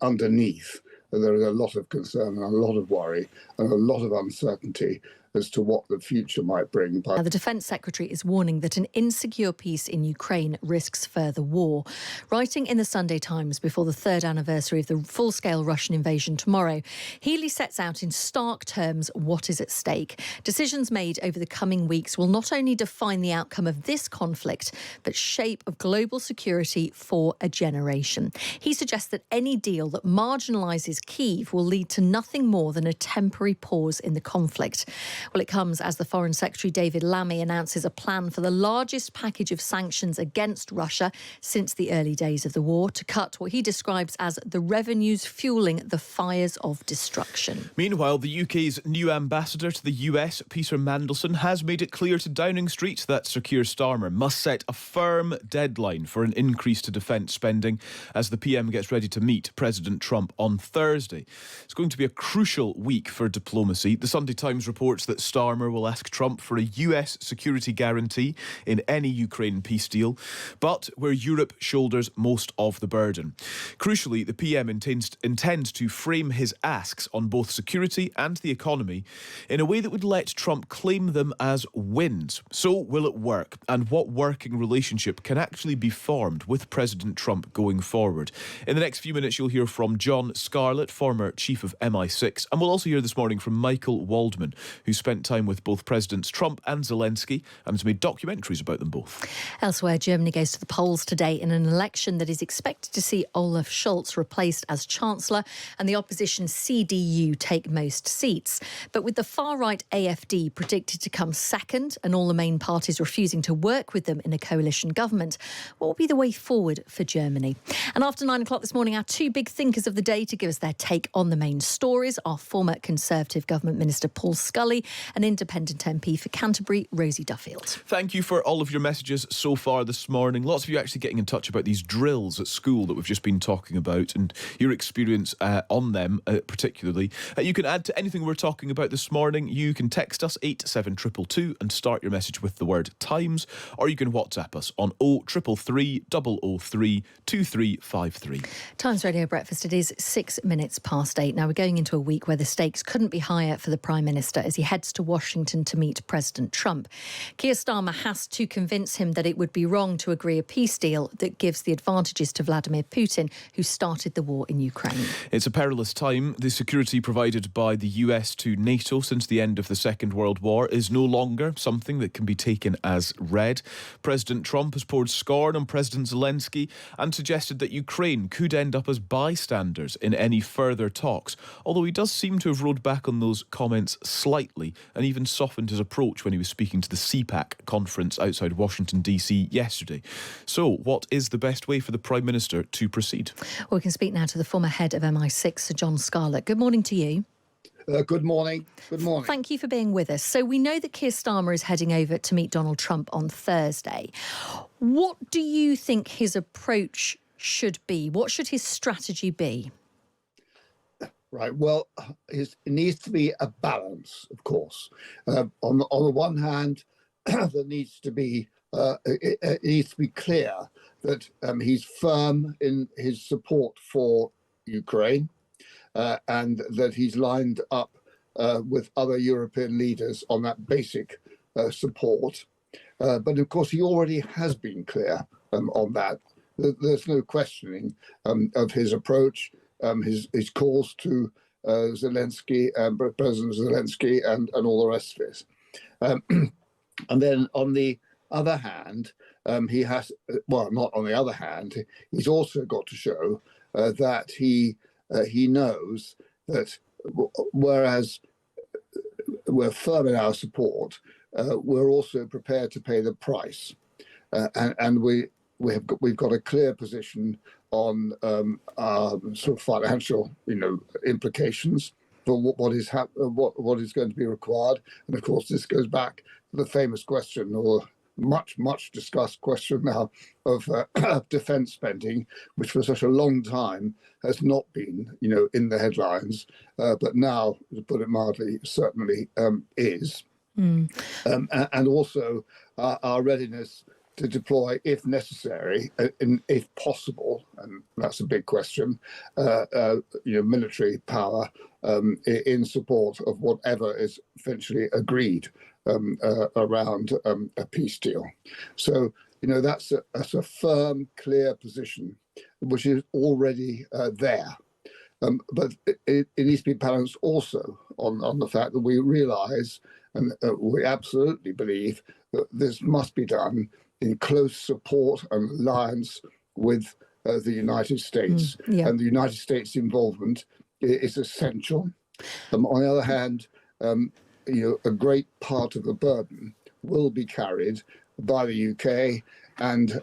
underneath, there is a lot of concern and a lot of worry and a lot of uncertainty as to what the future might bring. Now, the Defence Secretary is warning that an insecure peace in Ukraine risks further war. Writing in the Sunday Times before the third anniversary of the full-scale Russian invasion tomorrow, Healy sets out in stark terms what is at stake. Decisions made over the coming weeks will not only define the outcome of this conflict, but shape of global security for a generation. He suggests that any deal that marginalises Kyiv will lead to nothing more than a temporary pause in the conflict. Well, it comes as the Foreign Secretary David Lammy announces a plan for the largest package of sanctions against Russia since the early days of the war to cut what he describes as the revenues fuelling the fires of destruction. Meanwhile, the UK's new ambassador to the US, Peter Mandelson, has made it clear to Downing Street that Sir Keir Starmer must set a firm deadline for an increase to defence spending as the PM gets ready to meet President Trump on Thursday. It's going to be a crucial week for diplomacy. The Sunday Times reports that Starmer will ask Trump for a US security guarantee in any Ukraine peace deal, but where Europe shoulders most of the burden. Crucially, the PM intends to frame his asks on both security and the economy in a way that would let Trump claim them as wins. So will it work? And what working relationship can actually be formed with President Trump going forward? In the next few minutes, you'll hear from John Scarlett, former chief of MI6, and we'll also hear this morning from Michael Waldman, who spent time with both Presidents Trump and Zelensky and has made documentaries about them both. Elsewhere, Germany goes to the polls today in an election that is expected to see Olaf Scholz replaced as Chancellor and the opposition CDU take most seats. But with the far-right AfD predicted to come second and all the main parties refusing to work with them in a coalition government, what will be the way forward for Germany? And after 9 o'clock this morning, our two big thinkers of the day to give us their take on the main stories are former Conservative Government Minister Paul Scully and Independent MP for Canterbury, Rosie Duffield. Thank you for all of your messages so far this morning. Lots of you actually getting in touch about these drills at school that we've just been talking about and your experience on them particularly. You can add to anything we're talking about this morning. You can text us 87222 and start your message with the word Times, or you can WhatsApp us on 0333 003 2353. Times Radio Breakfast, it is 6 minutes past 8. Now we're going into a week where the stakes couldn't be higher for the Prime Minister as he heads to Washington to meet President Trump. Keir Starmer has to convince him that it would be wrong to agree a peace deal that gives the advantages to Vladimir Putin, who started the war in Ukraine. It's a perilous time. The security provided by the US to NATO since the end of the Second World War is no longer something that can be taken as read. President Trump has poured scorn on President Zelensky and suggested that Ukraine could end up as bystanders in any further talks, although he does seem to have rowed back on those comments slightly and even softened his approach when he was speaking to the CPAC conference outside Washington, D.C. yesterday. So what is the best way for the Prime Minister to proceed? Well, we can speak now to the former head of MI6, Sir John Scarlett. Good morning to you. Good morning. Good morning. Thank you for being with us. So we know that Keir Starmer is heading over to meet Donald Trump on Thursday. What do you think his approach should be? What should his strategy be? Right. Well, it needs to be a balance, of course. On the one hand, there needs to be it needs to be clear that he's firm in his support for Ukraine and that he's lined up with other European leaders on that basic support. But of course, he already has been clear on that. There's no questioning of his approach. His calls to Zelensky, President Zelensky, and all the rest of it. And then on the other hand, he has, well, not on the other hand, he's also got to show that he knows that whereas we're firm in our support, we're also prepared to pay the price, and we've got a clear position on our sort of financial, implications for what is going to be required. And of course, this goes back to the famous question, or much discussed question now, of defence spending, which for such a long time has not been, in the headlines, but now, to put it mildly, certainly is. And also our readiness to deploy, if necessary, if possible, and that's a big question, military power in support of whatever is eventually agreed around a peace deal. So, that's a firm, clear position, which is already there. But it needs to be balanced also on the fact that we realise and we absolutely believe that this must be done in close support and alliance with the United States. And the United States involvement is essential. On the other hand, a great part of the burden will be carried by the UK and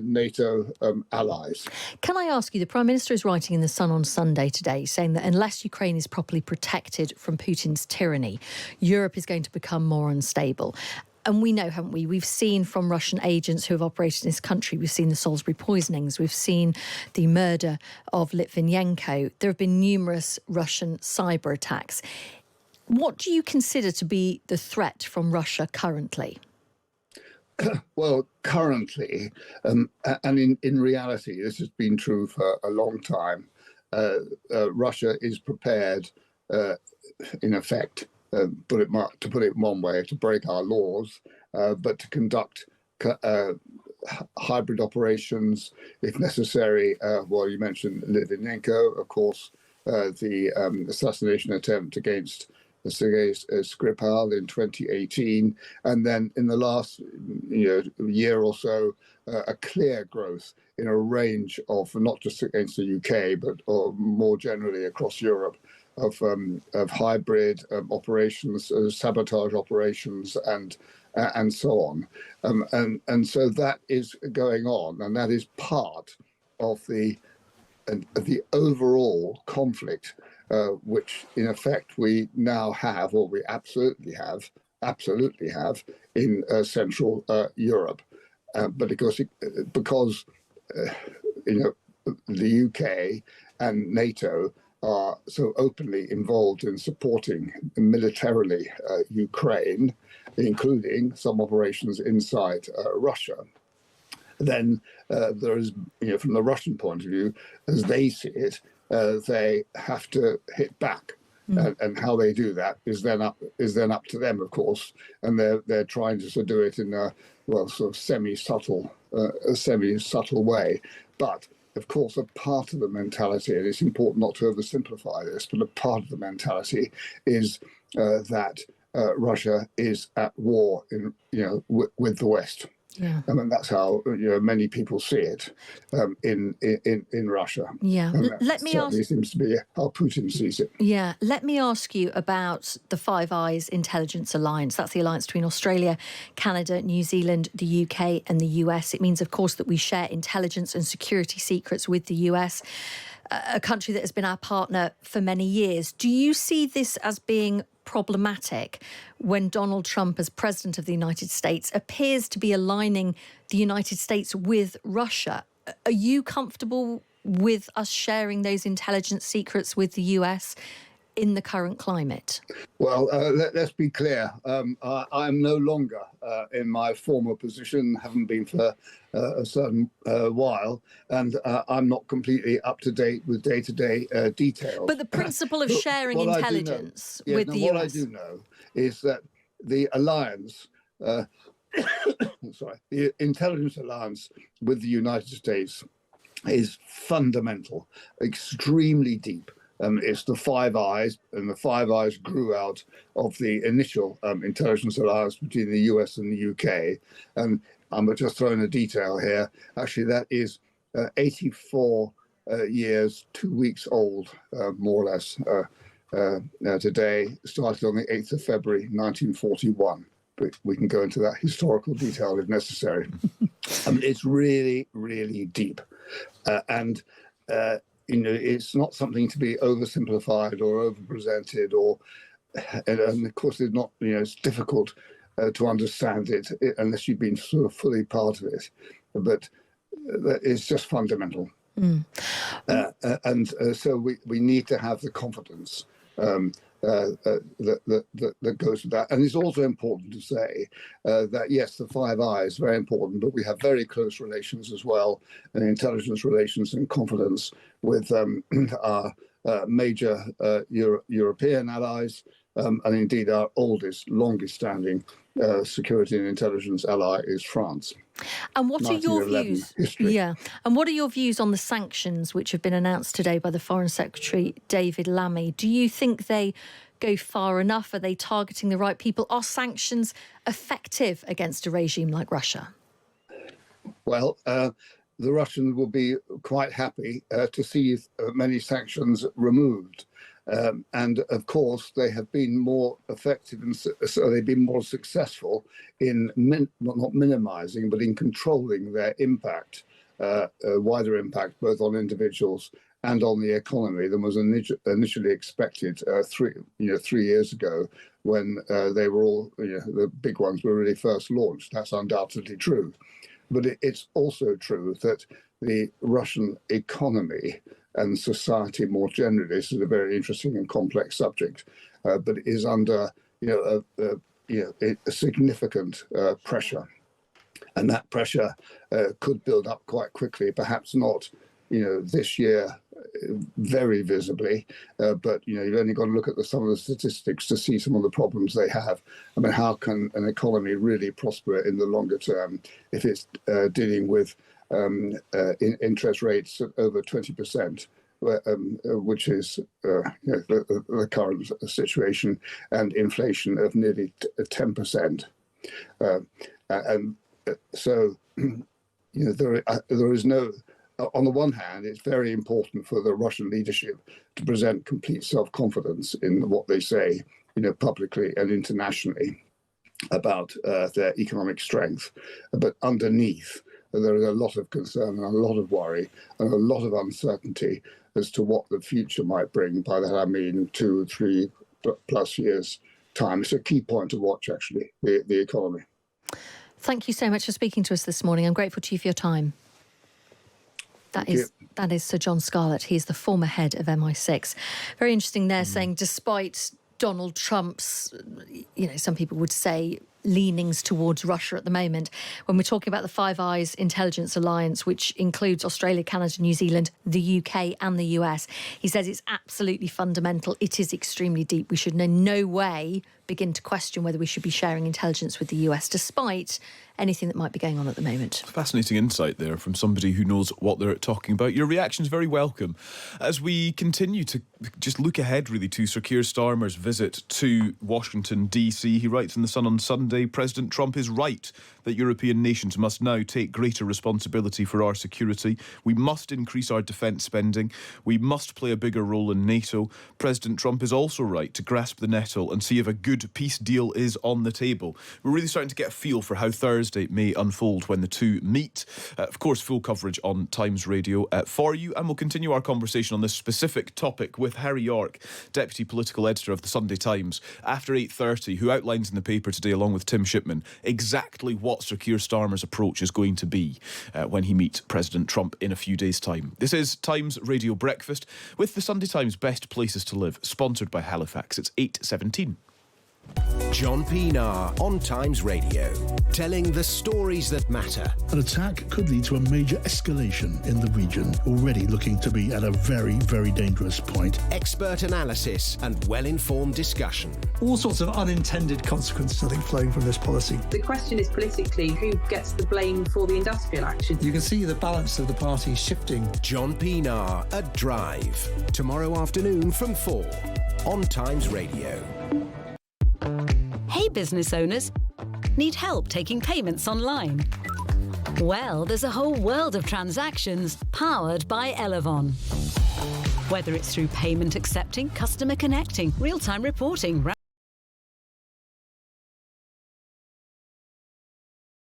NATO allies. Can I ask you, the Prime Minister is writing in The Sun on Sunday today saying that unless Ukraine is properly protected from Putin's tyranny, Europe is going to become more unstable. And we know, haven't we? We've seen from Russian agents who have operated in this country, we've seen the Salisbury poisonings, we've seen the murder of Litvinenko. There have been numerous Russian cyber attacks. What do you consider to be the threat from Russia currently? Well, currently, and in reality, this has been true for a long time, Russia is prepared, in effect, to put it one way, to break our laws, but to conduct hybrid operations if necessary. Well, you mentioned Litvinenko, of course, the assassination attempt against Sergei Skripal in 2018, and then in the last year or so, a clear growth in a range of, not just against the UK, but more generally across Europe, of hybrid operations, sabotage operations, and so on, and so that is going on, and that is part of the overall conflict, which in effect we now have, or we absolutely have in Central Europe, but because the UK and NATO are so openly involved in supporting militarily Ukraine, including some operations inside Russia, then there is, from the Russian point of view, as they see it, they have to hit back, and how they do that is then up to them, of course, and they're trying to do it in a sort of semi-subtle way, but. Of course, a part of the mentality, and it's important not to oversimplify this, but a part of the mentality is that Russia is at war with the West. Yeah. I mean, that's how many people see it in Russia. Yeah. Let me certainly seems to be how Putin sees it. Yeah. Let me ask you about the Five Eyes Intelligence Alliance. That's the alliance between Australia, Canada, New Zealand, the UK and the US. It means, of course, that we share intelligence and security secrets with the US, a country that has been our partner for many years. Do you see this as being problematic when Donald Trump, as President of the United States, appears to be aligning the United States with Russia? Are you comfortable with us sharing those intelligence secrets with the US in the current climate? Well, let's be clear. I'm no longer in my former position, haven't been for a certain while, and I'm not completely up to date with day-to-day details. But the principle of sharing intelligence with the US. What I do know is that the alliance, the intelligence alliance with the United States is fundamental, extremely deep. It's the Five Eyes, and the Five Eyes grew out of the initial intelligence alliance between the US and the UK. And I'm just throwing a detail here. Actually, that is 84 years, 2 weeks old, more or less, today. Started on the 8th of February, 1941. But we can go into that historical detail if necessary. It's really, really deep. It's not something to be oversimplified or overpresented, and of course, it's not. It's difficult to understand it unless you've been sort of fully part of it. But it's just fundamental, and so we need to have the confidence that goes with that. And it's also important to say that, yes, the Five Eyes, very important, but we have very close relations as well, and intelligence relations and confidence with our major European allies, and indeed our longest standing security and intelligence ally is France. And what are your views? History. Yeah. And what are your views on the sanctions which have been announced today by the Foreign Secretary, David Lammy? Do you think they go far enough? Are they targeting the right people? Are sanctions effective against a regime like Russia? Well, the Russians will be quite happy to see many sanctions removed. And of course, they have been more effective, and so they've been more successful in not minimizing, but in controlling their impact, wider impact, both on individuals and on the economy than was initially expected 3 years ago, when they were all, the big ones were really first launched. That's undoubtedly true. But it's also true that the Russian economy and society more generally, this is a very interesting and complex subject, but is under a significant pressure. And that pressure could build up quite quickly, perhaps not this year very visibly, but you've only got to look at some of the statistics to see some of the problems they have. I mean, how can an economy really prosper in the longer term if it's dealing with interest rates at over 20%, which is the current situation, and inflation of nearly 10%, and so there is no. On the one hand, it's very important for the Russian leadership to present complete self-confidence in what they say, publicly and internationally about their economic strength. But underneath, there is a lot of concern and a lot of worry and a lot of uncertainty as to what the future might bring. By that I mean 2, 3 plus years' time. It's a key point to watch, actually, the economy. Thank you so much for speaking to us this morning. I'm grateful to you for your time. That is Sir John Scarlett. He's the former head of MI6. Very interesting there, saying despite Donald Trump's, some people would say, leanings towards Russia at the moment, when we're talking about the Five Eyes intelligence alliance, which includes Australia, Canada, New Zealand, the UK and the US, he says it's absolutely fundamental. It is extremely deep. We should in no way begin to question whether we should be sharing intelligence with the US, despite anything that might be going on at the moment. Fascinating insight there from somebody who knows what they're talking about. Your reaction is very welcome. As we continue to just look ahead, really, to Sir Keir Starmer's visit to Washington, D.C., he writes in The Sun on Sunday, President Trump is right that European nations must now take greater responsibility for our security. We must increase our defence spending. We must play a bigger role in NATO. President Trump is also right to grasp the nettle and see if a good peace deal is on the table. We're really starting to get a feel for how Thursday may unfold when the two meet. Of course, full coverage on Times Radio for you, and we'll continue our conversation on this specific topic with Harry York, Deputy Political Editor of the Sunday Times, after 8:30, who outlines in the paper today, along with Tim Shipman, exactly what Sir Keir Starmer's approach is going to be when he meets President Trump in a few days' time. This is Times Radio Breakfast with the Sunday Times Best Places to Live, sponsored by Halifax. It's 8:17. John Pienaar on Times Radio, telling the stories that matter. An attack could lead to a major escalation in the region, already looking to be at a very, very dangerous point. Expert analysis and well-informed discussion. All sorts of unintended consequences, I think, flowing from this policy. The question is politically who gets the blame for the industrial action. You can see the balance of the parties shifting. John Pienaar at Drive, tomorrow afternoon from 4 on Times Radio. Hey business owners, need help taking payments online? Well, there's a whole world of transactions powered by Elevon. Whether it's through payment accepting, customer connecting, real-time reporting,